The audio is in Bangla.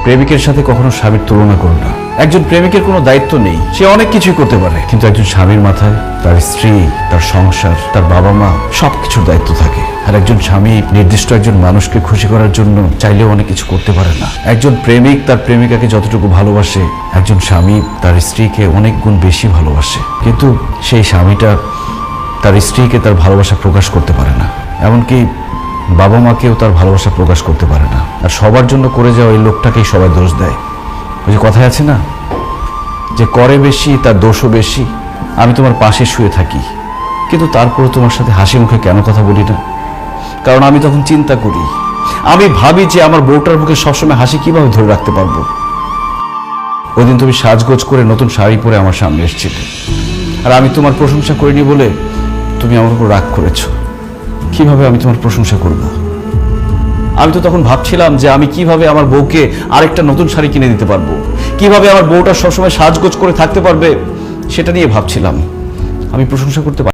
প্রেমিকের সাথে কখনো স্বামীর তুলনা করো না। একজন প্রেমিকের কোনো দায়িত্ব নেই, সে অনেক কিছুই করতে পারে, কিন্তু একজন স্বামীর মাথায় তার স্ত্রী, তার সংসার, তার বাবা মা সবকিছুর দায়িত্ব থাকে। আর একজন স্বামী নির্দিষ্ট একজন মানুষকে খুশি করার জন্য চাইলেও অনেক কিছু করতে পারে না। একজন প্রেমিক তার প্রেমিকাকে যতটুকু ভালোবাসে, একজন স্বামী তার স্ত্রীকে অনেক গুণ বেশি ভালোবাসে, কিন্তু সেই স্বামীটা তার স্ত্রীকে তার ভালোবাসা প্রকাশ করতে পারে না, এমনকি বাবা মাকেও তার ভালোবাসা প্রকাশ করতে পারে না। আর সবার জন্য করে যাওয়া এই লোকটাকেই সবাই দোষ দেয়। ওই যে কথায় আছে না, যে করে বেশি তার দোষও বেশি। আমি তোমার পাশে শুয়ে থাকি, কিন্তু তারপরে তোমার সাথে হাসি মুখে কেন কথা বলি না? কারণ আমি তখন চিন্তা করি, আমি ভাবি যে আমার বউটার মুখে সবসময় হাসি কিভাবে ধরে রাখতে পারবো। ওই দিন তুমি সাজগোজ করে নতুন শাড়ি পরে আমার সামনে এসেছিলে, আর আমি তোমার প্রশংসা করিনি বলে তুমি আমার উপর রাগ করেছো। কিভাবে আমি তোমার প্রশংসা করব? আমি তো তখন ভাবছিলাম যে আমি কিভাবে আমার বউকে আরেকটা নতুন শাড়ি কিনে দিতে পারবো, কিভাবে আমার বউটা সবসময় সাজগোজ করে থাকতে পারবে, সেটা নিয়ে ভাবছিলাম। আমি প্রশংসা করতে পারি।